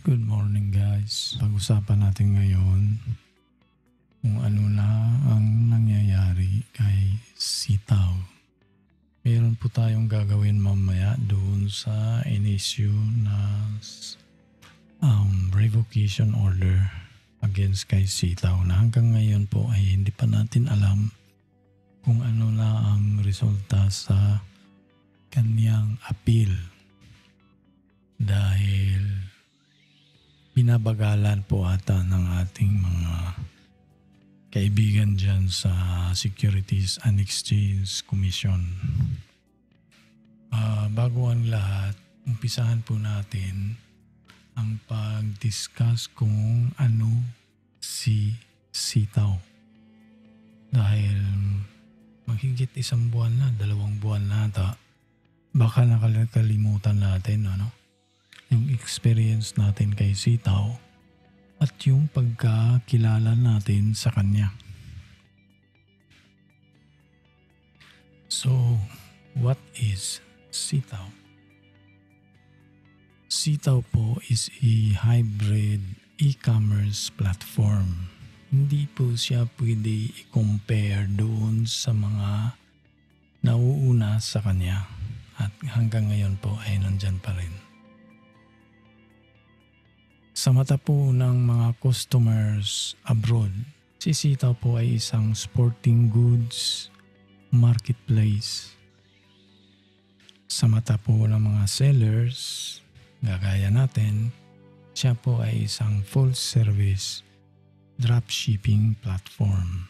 Good morning guys. Pag-usapan natin ngayon kung ano na ang nangyayari kay Sitaw. Meron po tayong gagawin mamaya doon sa in-issue na revocation order against kay Sitaw na hanggang ngayon po ay hindi pa natin alam kung ano na ang resulta sa kanyang appeal. Dahil binabagalan po ata ng ating mga kaibigan dyan sa Securities and Exchange Commission. Bago ang lahat, umpisahan po natin ang pag-discuss kung ano si Sitaw. Dahil mahigit 1 buwan na, 2 buwan na ata, baka nakalimutan natin yung experience natin kay Sitaw at yung pagkakilala natin sa kanya. So, what is Sitaw? Sitaw po is a hybrid e-commerce platform. Hindi po siya pwede i-compare doon sa mga nauuna sa kanya at hanggang ngayon po ay nandyan pa rin. Sa mata po ng mga customers abroad, si Sitaw po ay isang sporting goods marketplace. Sa mata po ng mga sellers, gagaya natin, siya po ay isang full service dropshipping platform.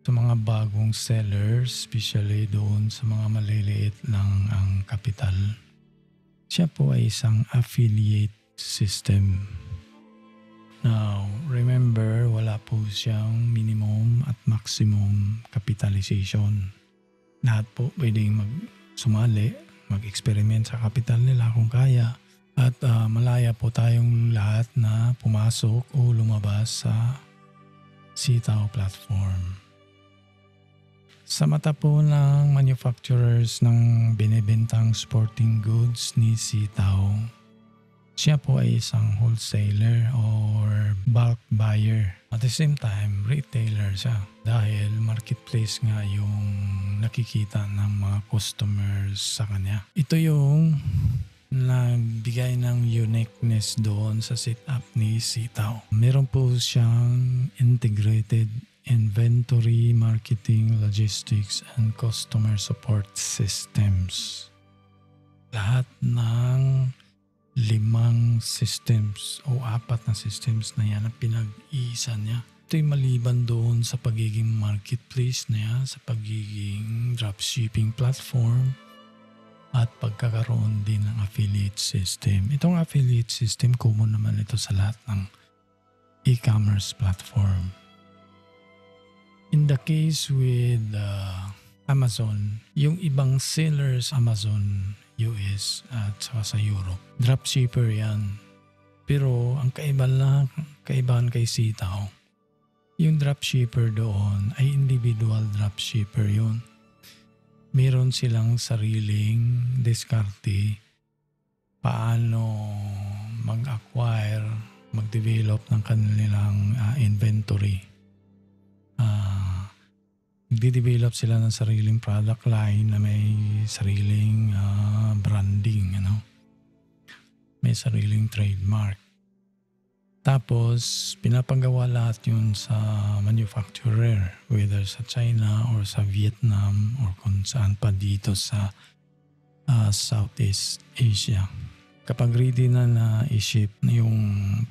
Sa mga bagong sellers, especially doon sa mga maliliit lang ang kapital, siya po ay isang affiliate system. Now, remember, wala po siyang minimum at maximum capitalization. Lahat po pwedeng sumali, mag-experiment sa kapital nila kung kaya. At malaya po tayong lahat na pumasok o lumabas sa Sitaw platform. Sa mata po ng manufacturers ng binibentang sporting goods ni Sitaw, siya po ay isang wholesaler or bulk buyer. At the same time, retailer siya dahil marketplace nga yung nakikita ng mga customers sa kanya. Ito yung nagbigay ng uniqueness doon sa setup ni Sitaw. Meron po siyang integrated inventory, marketing, logistics, and customer support systems. Lahat ng 5 systems o 4 na systems na yan ang pinag-iisa niya. Ito'y maliban doon sa pagiging marketplace niya, sa pagiging dropshipping platform at pagkakaroon din ng affiliate system. Itong affiliate system, common naman ito sa lahat ng e-commerce platform. In the case with Amazon, yung ibang sellers Amazon US at saka sa Europe, dropshipper yan. Pero ang kaibahan kay Sitaw, yung dropshipper doon ay individual dropshipper yun. Meron silang sariling diskarte paano mag-acquire, mag-develop ng kanilang inventory. Nagde-develop sila ng sariling product line na may sariling branding, may sariling trademark. Tapos, pinapagawa lahat yun sa manufacturer, whether sa China or sa Vietnam or kung saan pa dito sa Southeast Asia. Kapag ready na i-ship yung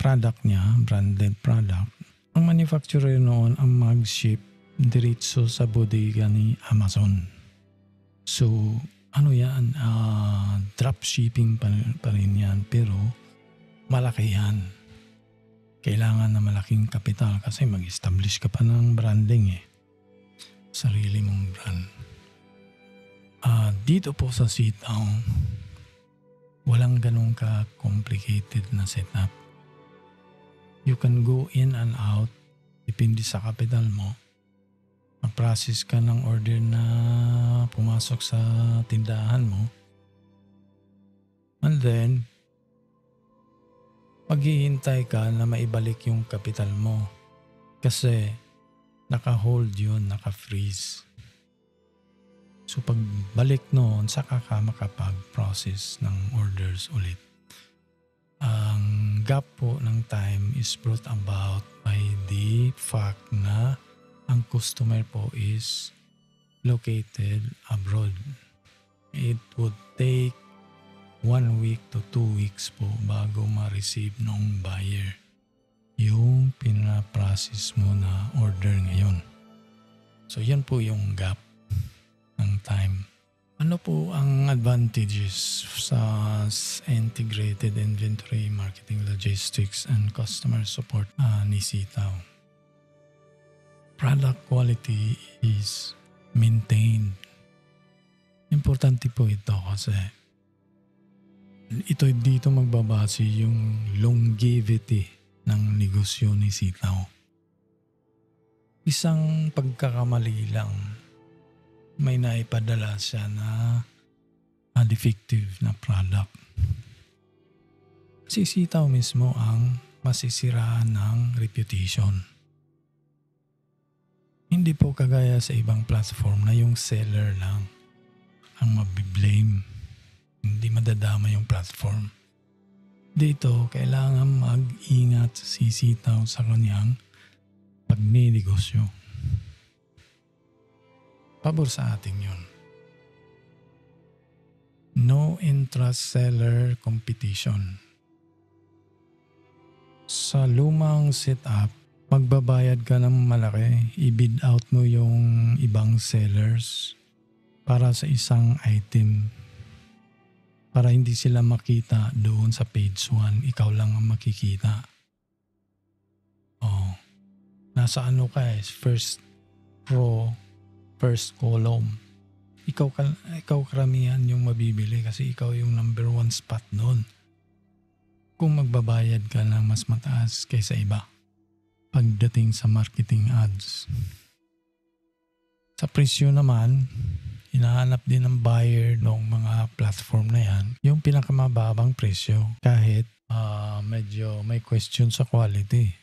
product niya, branded product, ang manufacturer noon ang mag-ship diretso sa bodega ni Amazon. So, yan? Dropshipping pa rin yan, pero malaki yan. Kailangan na malaking kapital kasi mag-establish ka pa ng branding sarili mong brand. Dito po sa Sitaw, walang ganun ka-complicated na setup. You can go in and out, depende sa kapital mo. Mag-process ka ng order na pumasok sa tindahan mo. And then, maghihintay ka na maibalik yung kapital mo kasi naka-hold yun, naka-freeze. So pagbalik noon, saka ka makapag-process ng orders ulit. Ang gap po ng time is brought about by the fact na ang customer po is located abroad. It would take 1 week to 2 weeks po bago ma-receive ng buyer yung pinaprocess mo na order ngayon. So yan po yung gap ng time. Ano po ang advantages sa integrated inventory, marketing, logistics, and customer support ni Sitaw? Product quality is maintained. Importante po ito kasi ito dito magbabase yung longevity ng negosyo ni Sitaw. Isang pagkakamali lang, may naipadala siya na defective na product. Si Sitaw mismo ang masisiraan ng reputation. Hindi po kagaya sa ibang platform na yung seller lang ang mabiblame. Hindi madadama yung platform. Dito, kailangan mag-ingat si Sitaw sa kanyang pagninegosyo. Pabor sa atin yun. No intra-seller competition. Sa lumang setup, magbabayad ka ng malaki, i-bid out mo yung ibang sellers para sa isang item. Para hindi sila makita doon sa page 1, ikaw lang ang makikita. Oh, nasa ano ka first row, first column. Ikaw karamihan yung mabibili kasi ikaw yung number 1 spot doon. Kung magbabayad ka ng mas mataas kaysa iba pagdating sa marketing ads. Sa presyo naman, hinahanap din ng buyer ng mga platform na yan yung pinakamababang presyo kahit medyo may question sa quality.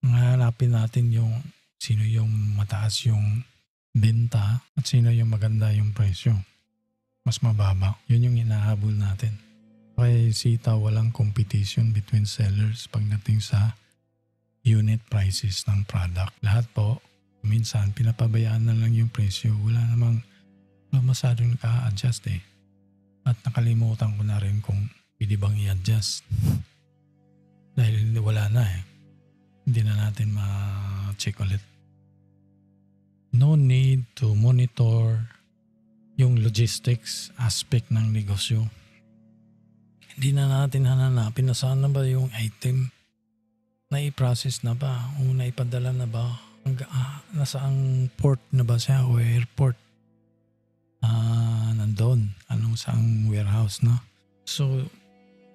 Hanapin natin yung sino yung mataas yung benta at sino yung maganda yung presyo. Mas mababa. Yun yung hinahabol natin. Kaya Sitaw walang competition between sellers pagdating sa unit prices ng product. Lahat po, minsan pinapabayaan na lang yung presyo. Wala namang masyadong naka-adjust At nakalimutan ko na rin kung pwede bang i-adjust. Dahil wala na Hindi na natin ma-check ulit. No need to monitor yung logistics aspect ng negosyo. Hindi na natin hanapin na saan na ba yung item. Na-i-process na ba? O naipadala na ba? Nasaang port na ba siya o airport? Nandun. Anong saang warehouse na? So,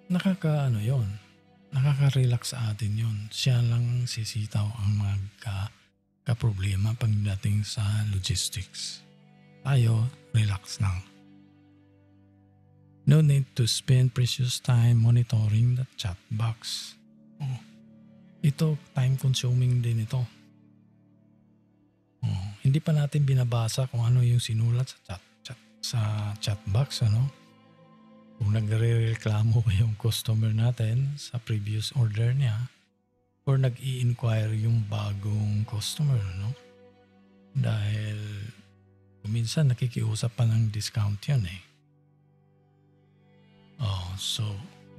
nakaka-relax sa atin yun. Siya lang si Sitaw ang magka-problema pagdating sa logistics. Tayo, relax lang. No need to spend precious time monitoring the chat box. Ito, time consuming din ito. Hindi pa natin binabasa kung ano yung sinulat sa chat box, Kung nagre-reklamo ba yung customer natin sa previous order niya or nag-i-inquire yung bagong customer, Dahil minsan nakikiusap pa ng discount yun So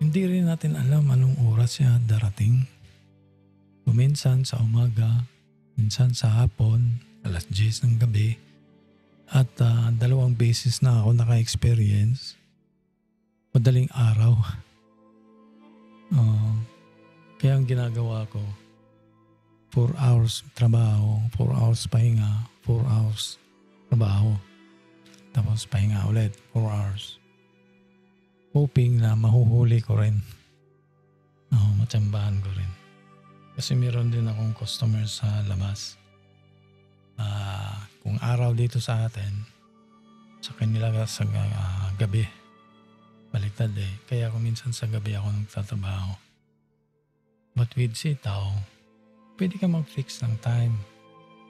hindi rin natin alam anong oras siya darating. Minsan sa umaga, minsan sa hapon, 10:00 ng gabi. At 2 beses na ako naka-experience. Madaling araw. Kaya ang ginagawa ko, 4 hours trabaho, 4 hours pahinga, 4 hours trabaho. Tapos pahinga ulit, 4 hours. Hoping na mahuhuli ko rin. Matsambahan ko rin. Kasi meron din akong customer sa labas. Kung araw dito sa atin, sa kanila sa gabi. Baliktad Kaya kung minsan sa gabi ako nagtatrabaho. But with sitaw, pwede ka mag-fix ng time.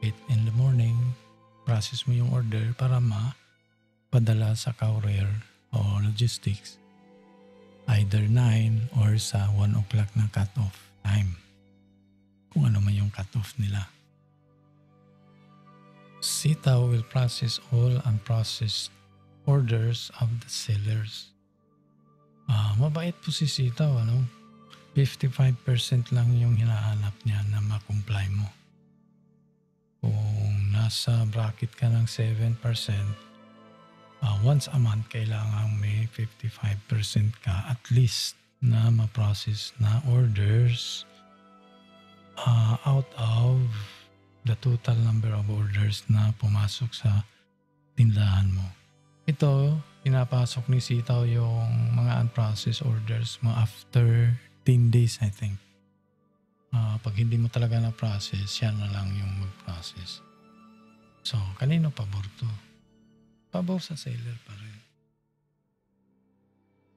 8 in the morning, process mo yung order para mapadala sa courier o logistics. Either 9 or sa 1 o'clock na cut-off time. Kung ano man yung cut-off nila. Sitaw will process all unprocessed orders of the sellers. Mabait po si sitaw, 55% lang yung hinahanap niya na ma-comply mo. Kung nasa bracket ka ng 7%, once a month kailangan may 55% ka at least na ma-process na orders out of the total number of orders na pumasok sa tindahan mo. Ito, pinapasok ni sitaw yung mga unprocessed orders mo after 10 days I think. Pag hindi mo talaga na-process, siya na lang yung mag-process. So, kanino pabor to? Pabor sa seller pa rin.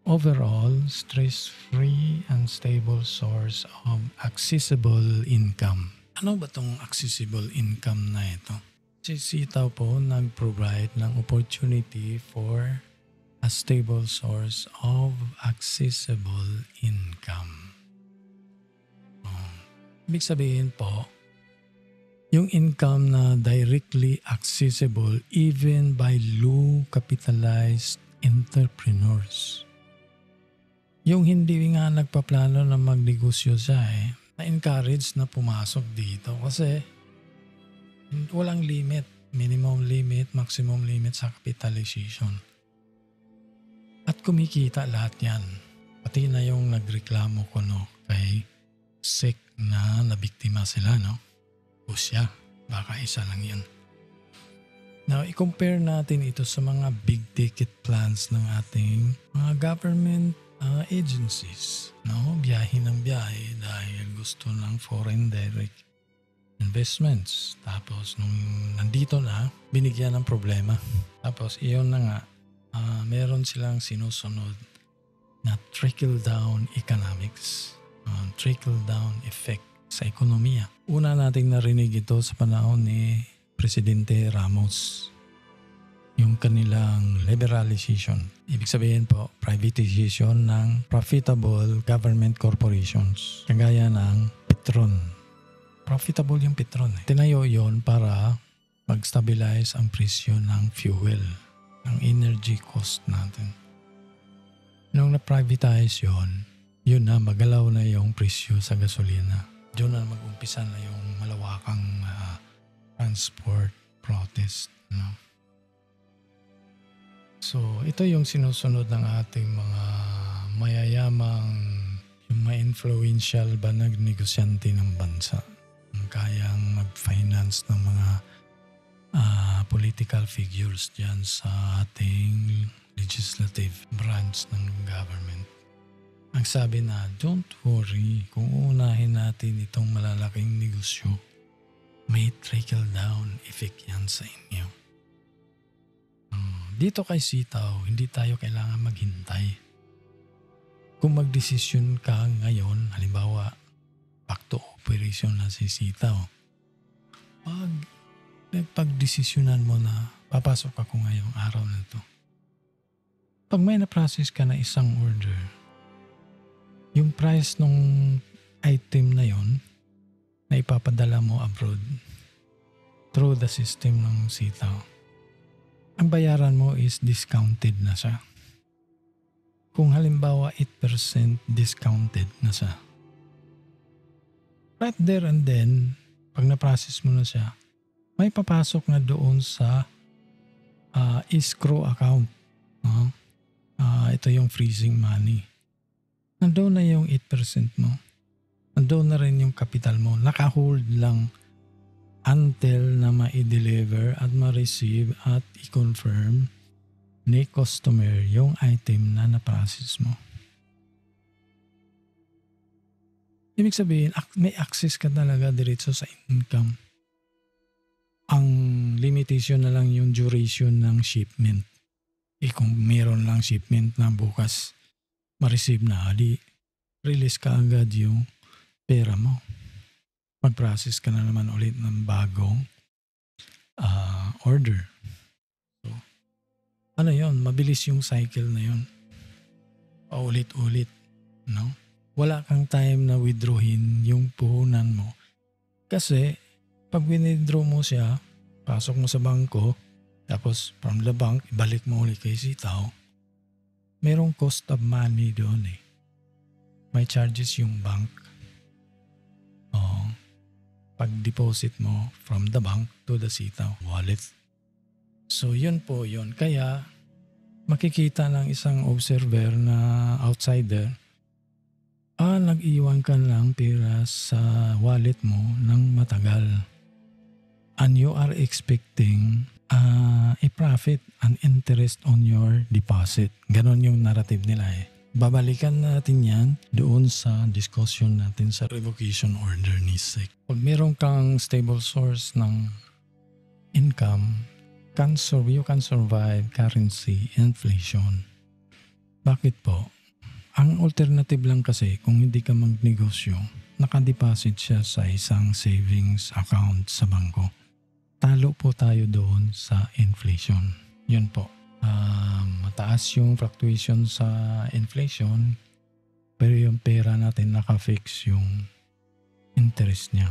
Overall, stress-free and stable source of accessible income. Ano ba tong accessible income na ito? Si sitaw po nag-provide ng opportunity for a stable source of accessible income. Ibig sabihin po, yung income na directly accessible even by low capitalized entrepreneurs. Yung hindi nga nagpaplano na magnegosyo siya na-encourage na pumasok dito kasi walang limit, minimum limit, maximum limit sa capitalization. At kumikita lahat yan. Pati na yung nagreklamo ko kay SEC na nabiktima sila o siya, baka isa lang yan. Now, i-compare natin ito sa mga big ticket plans ng ating mga government agencies. Biyahe ng biyahe dahil gusto ng foreign direct investments. Tapos nung nandito na, binigyan ng problema. Tapos iyon na nga, meron silang sinusunod na trickle-down economics. Trickle-down effect sa ekonomiya. Una nating narinig ito sa panahon ni Presidente Ramos. Yung kanilang liberalization. Ibig sabihin po, privatization ng profitable government corporations. Kagaya ng Petron. Profitable yung Petron. Tinayo yon para mag-stabilize ang presyo ng fuel. Ang energy cost natin. Nung na-privatize yun na, magalaw na yung presyo sa gasolina. Diyon na mag-umpisa na yung malawakang transport protest. So, ito yung sinusunod ng ating mga mayayamang, yung ma-influential ba na negosyante ng bansa. Kayang mag-finance ng mga political figures dyan sa ating legislative branch ng government. Ang sabi na, don't worry kung uunahin natin itong malalaking negosyo. May trickle-down effect yan sa inyo. Dito kay sitaw, hindi tayo kailangan maghintay. Kung magdesisyon ka ngayon, halimbawa, back to operation na si sitaw. Pag-desisyonan mo na, papasok ako ngayong araw na ito. Pag may na-process ka na isang order, yung price ng item na yon na ipapadala mo abroad through the system ng sitaw, ang bayaran mo is discounted na siya. Kung halimbawa 8% discounted na siya. Right there and then, pag na-process mo na siya, may papasok na doon sa escrow account. Ito yung freezing money. Nandoon na yung 8% mo. Nandoon na rin yung capital mo. Naka-hold lang until na ma-deliver at ma-receive at i-confirm ni customer yung item na na-process mo. Ibig sabihin, may access ka talaga diretso sa income. Ang limitation na lang yung duration ng shipment. Kung meron lang shipment na bukas ma-receive na, release ka agad yung pera mo. Mag-process ka na naman ulit ng bagong order. So, ano yun? Mabilis yung cycle na yun. Paulit-ulit. No? Wala kang time na withdrawin yung puhunan mo. Kasi, pag withdraw mo siya, pasok mo sa bangko, tapos from the bank, ibalik mo ulit kay sitaw, merong cost of money doon eh. May charges yung bank. Pag-deposit mo from the bank to the sitaw wallet. So yun po yun. Kaya makikita ng isang observer na outsider, nag-iwan ka lang pera sa wallet mo ng matagal. And you are expecting a profit, an interest on your deposit. Ganon yung narrative nila eh. Babalikan natin yan doon sa discussion natin sa revocation order ni SEC. Pag meron kang stable source ng income, you can survive currency inflation. Bakit po? Ang alternative lang kasi kung hindi ka magnegosyo, nakadeposit siya sa isang savings account sa bangko. Talo po tayo doon sa inflation. Yun po. Mataas yung fluctuation sa inflation, pero yung pera natin naka-fix yung interest niya.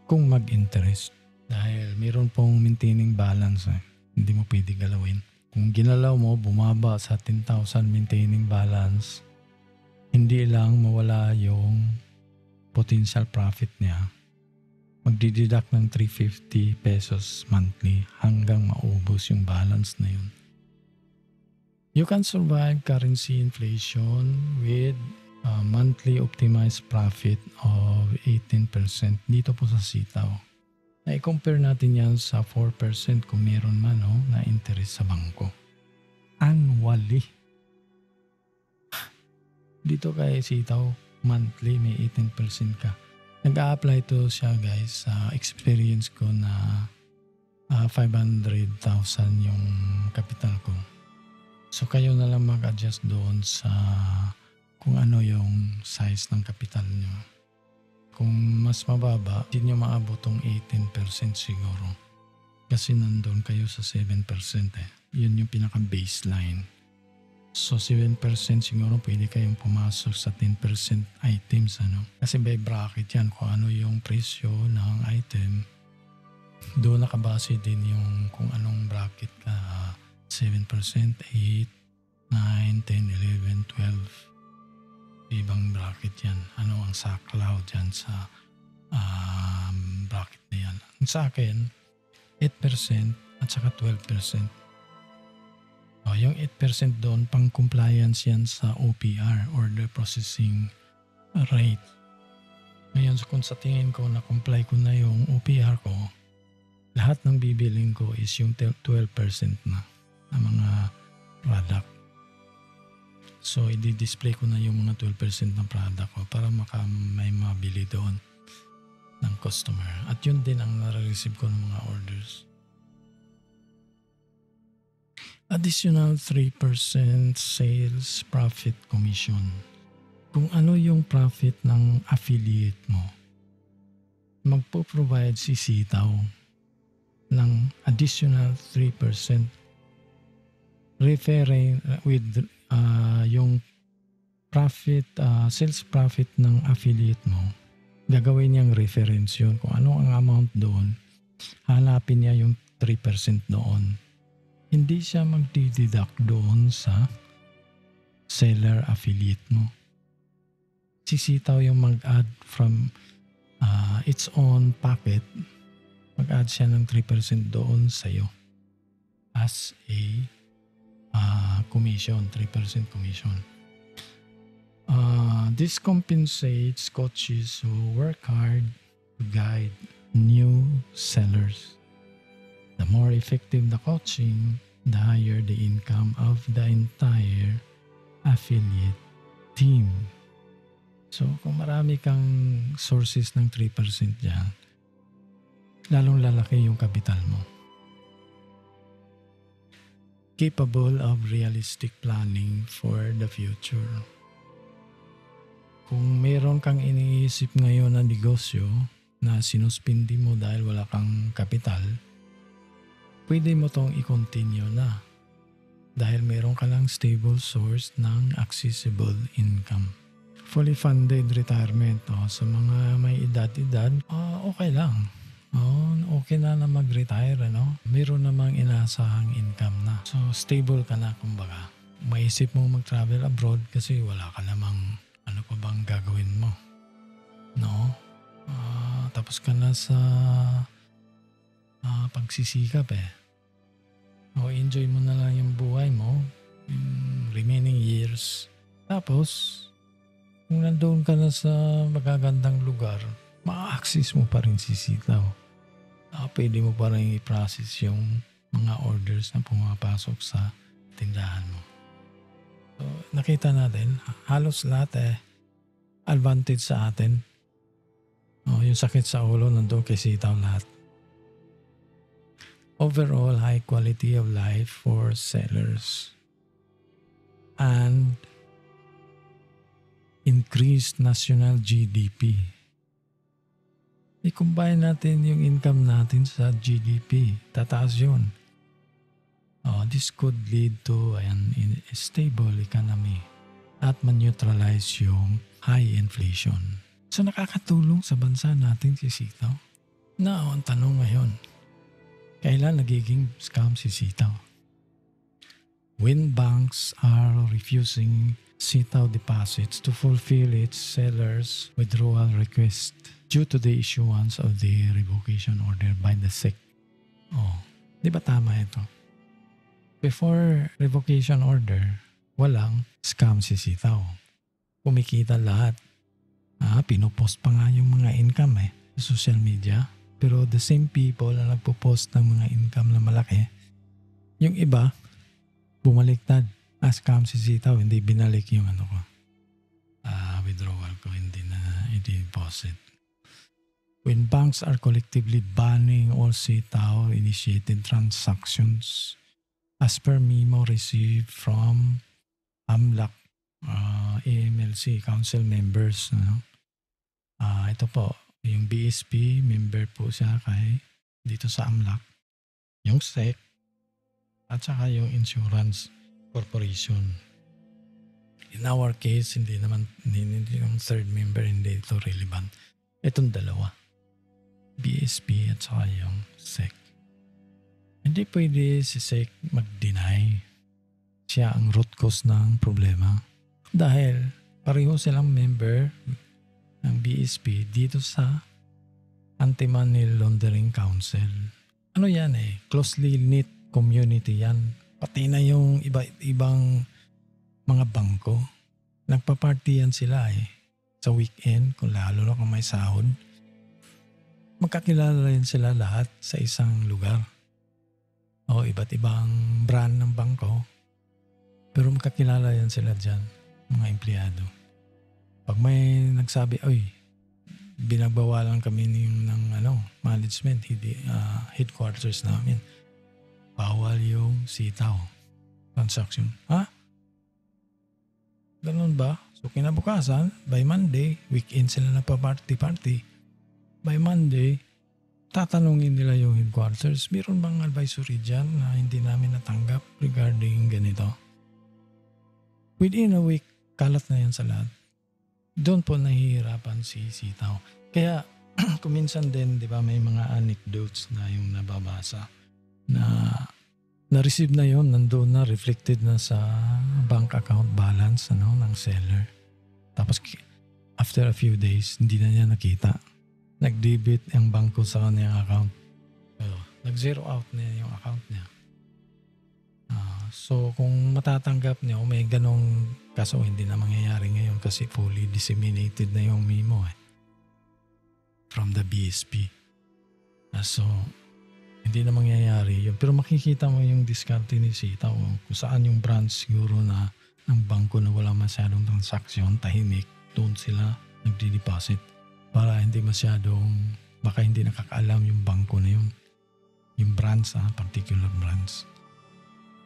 Kung mag-interest, dahil mayroon pong maintaining balance hindi mo pwede galawin. Kung ginalaw mo, bumaba sa 10,000 maintaining balance, hindi lang mawala yung potential profit niya. Magdideduct ng 350 pesos monthly hanggang maubos yung balance na yun. You can survive currency inflation with a monthly optimized profit of 18% dito po sa sitaw. Na-compare natin yan sa 4% kung meron man na interest sa bangko. Annually. Dito kay sitaw, monthly may 18% ka. Nag-a-apply to siya guys sa experience ko na 500,000 yung capital ko. So kayo na lang mag-adjust doon sa kung ano yung size ng capital nyo. Kung mas mababa, hindi nyo maabot tong 18% siguro. Kasi nandun kayo sa 7% eh. Yun yung pinaka-baseline. So 7% siguro pwede kayong pumasok sa 10% items. Kasi by bracket yan kung ano yung presyo ng item. Doon nakabase din yung kung anong bracket ka. 7%, 8, 9, 10, 11, 12. Ibang bracket yan. Ano ang saklaw dyan sa bracket na yan. Sa akin, 8% at saka 12%. Yung 8% doon, pang compliance yan sa OPR, Order Processing Rate. Ngayon, kung sa tingin ko na comply ko na yung OPR ko, lahat ng bibiling ko is yung 12% na mga product. So, i-display ko na yung mga 12% ng product ko para may mabili doon ng customer. At yun din ang nare-receive ko ng mga orders. Additional 3% sales profit commission. Kung ano yung profit ng affiliate mo, magpo-provide si sitaw ng additional 3% referring with yung profit, sales profit ng affiliate mo. Gagawin niyang reference yun. Kung ano ang amount doon, hanapin niya yung 3% doon. Hindi siya magdideduct doon sa seller affiliate mo. Sisitaw yung mag-add from its own pocket. Mag-add siya ng 3% doon sa'yo as a commission, 3% commission. This compensates coaches who work hard to guide new sellers. The more effective the coaching, the higher the income of the entire affiliate team. So, kung marami kang sources ng 3% dyan, lalong lalaki yung kapital mo. Capable of realistic planning for the future. kung meron kang iniisip ngayon na negosyo na sinuspindi mo dahil wala kang kapital, pwede mo tong i-continue na dahil meron ka lang stable source ng accessible income. Fully funded retirement sa mga may edad-edad, okay lang. Okay na mag-retire, Meron namang inasahang income na. So, stable ka na, kumbaga. Maisip mo mag-travel abroad kasi wala ka namang ano pa bang gagawin mo. Tapos ka na sa pagsisikap enjoy mo na lang yung buhay mo, yung remaining years. Tapos, kung nandoon ka na sa magagandang lugar, ma-access mo pa rin si sitaw. Pwede mo pa rin i-process yung mga orders na pumapasok sa tindahan mo. So, nakita natin, halos lahat advantage sa atin. Yung sakit sa ulo nandoon kay sitaw lahat. Overall, high quality of life for sellers. And increased national GDP. I-combine natin yung income natin sa GDP. Tataas yun. This could lead to a stable economy at ma-neutralize yung high inflation. So nakakatulong sa bansa natin si sitaw. Ang tanong ngayon, kailan nagiging scam si sitaw? When banks are refusing sitaw deposits to fulfill its sellers' withdrawal request due to the issuance of the revocation order by the SEC. Di ba tama ito? Before revocation order, walang scam si sitaw. Kumikita lahat. Pinopost pa nga yung mga income sa social media. Pero the same people na nagpo-post ng mga income na malaki, yung iba, bumaliktad. Scam si sitaw, hindi binalik yung withdrawal ko, hindi na i-deposit. When banks are collectively banning all sitaw-initiated transactions, as per memo received from AMLAC, AMLC, council members. Ito po, yung BSP, member po siya dito sa AMLAC, yung SEC, at saka yung insurance corporation. In our case, hindi yung third member, hindi ito relevant. Itong dalawa, BSP at saka yung SEC. Hindi pwede si SEC mag-deny siya ang root cause ng problema dahil pareho silang member ng BSP dito sa Anti-Money Laundering Council. Ano yan closely knit community yan. Pati na yung ibang mga bangko. Nagpa-party yan sila sa weekend, kung lalo na kung may sahod. Magkakilala rin sila lahat sa isang lugar. Iba't ibang brand ng bangko. Pero magkakilala yan sila dyan, mga empleyado. Pag may nagsabi, binagbawalan kami ng management, headquarters namin. Bawal yung sitaw transaction. Ganun ba? So kinabukasan, by Monday, weekend sila na pa-party. By Monday, tatanungin nila yung headquarters, meron bang advisory dyan na hindi namin natanggap regarding ganito? Within a week, kalat na yan sa lahat. Doon po nahihirapan si sitaw. Kaya kuminsan din, di ba, may mga anecdotes na yung nababasa na na-receive na yon, nandoon na, reflected na sa bank account balance ng seller. Tapos after a few days, hindi na niya nakita. Nag-debit ang bangko sa kanyang account. Nag-zero out na yung account niya. So kung matatanggap niya, may ganong kaso, hindi na mangyayari ngayon kasi fully disseminated na yung memo from the BSP. So hindi na mangyayari yun. Pero makikita mo yung diskarte ni sitaw kung saan yung branch siguro na ng bangko na wala masyadong transaksyon, tahimik, doon sila nagdi-deposit para hindi masyadong, baka hindi nakakaalam yung bangko na yun. Yung branch, particular branch.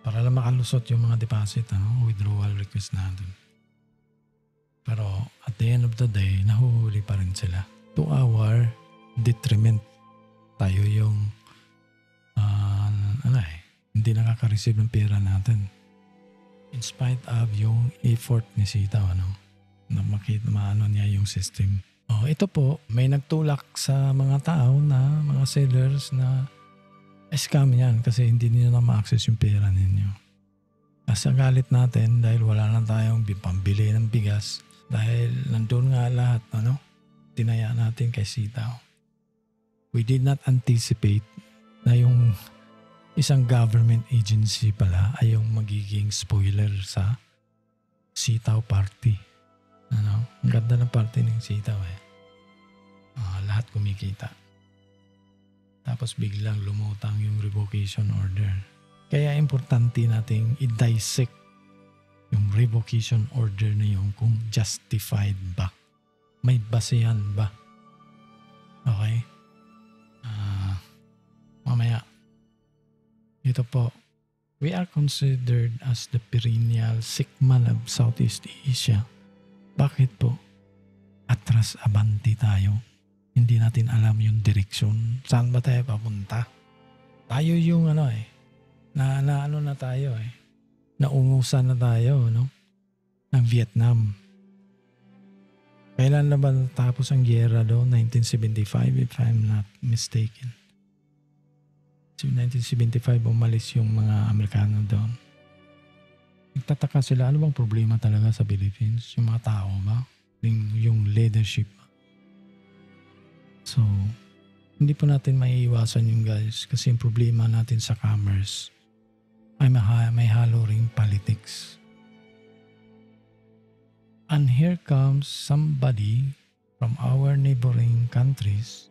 Para lang makalusot yung mga deposit, withdrawal request natin. Pero at at the end of the day, nahuhuli pa rin sila. To our detriment, tayo yung hindi nakaka-receive ng pera natin. In spite of yung effort ni Sitaw, na maano niya yung system. Ito po, may nagtulak sa mga tao na mga sellers na scam yan kasi hindi niyo na ma-access yung pera ninyo. Sa galit natin dahil wala na tayong pambili ng bigas dahil nandun nga lahat, tinaya natin kay Sitaw. We did not anticipate na yung isang government agency pala ay yung magiging spoiler sa Sitaw party. Ang ganda ng party ng Sitaw lahat kumikita. Tapos biglang lumutang yung revocation order. Kaya importante nating i-dissect yung revocation order na yung kung justified ba. May basehan ba? Okay? Mamaya. Ito po. We are considered as the perennial sick man of Southeast Asia. Bakit po? Atras abanti tayo. Hindi natin alam yung direksyon. Saan ba tayo papunta? Tayo yung na tayo naungusan na tayo, ng Vietnam. Kailan na ba natapos ang giyera doon? 1975 if I'm not mistaken. So 1975 umalis yung mga Amerikano doon. Nagtataka sila, ano bang problema talaga sa Philippines? Yung mga tao ba? Yung leadership. So, hindi po natin maiiwasan yung guys kasi yung problema natin sa commerce ay may halo ring politics. And here comes somebody from our neighboring countries.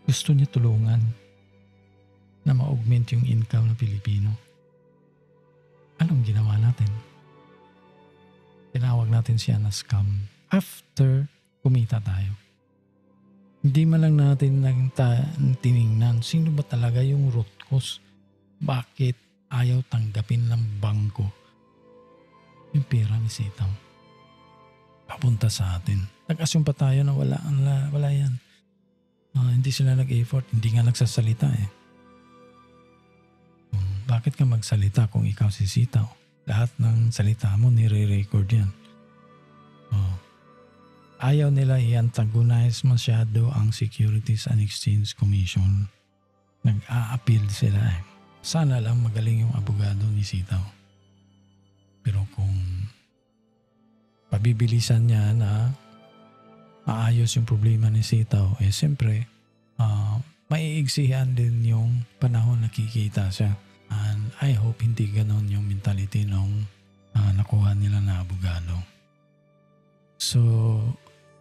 Gusto niya tulungan na ma-augment yung income ng Pilipino. Anong ginawa natin? Tinawag natin siya na scam. After kumita tayo. Hindi man lang natin tiningnan sino ba talaga yung root cause. Bakit ayaw tanggapin ng bangko yung pera ni Sitaw papunta sa atin. Nag-assume pa tayo na wala yan. Hindi sila nag-effort, hindi nga nagsasalita Bakit ka magsalita kung ikaw si Sitaw? Lahat ng salita mo nire-record yan. Ayaw nila i-antagonize masyado ang Securities and Exchange Commission. Nag-a-appeal sila Sana lang magaling yung abogado ni Sitaw. Pero kung pabibilisan niya na maayos yung problema ni Sitaw, siyempre maiigsihan din yung panahon na kikita siya. And I hope hindi ganon yung mentality nung nakuha nila na abogado. So,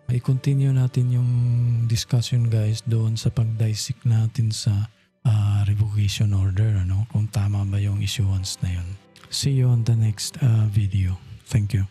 i-continue natin yung discussion guys doon sa pag-dissect natin sa revocation order, kung tama ba yung issuance na yun. See you on the next video. Thank you.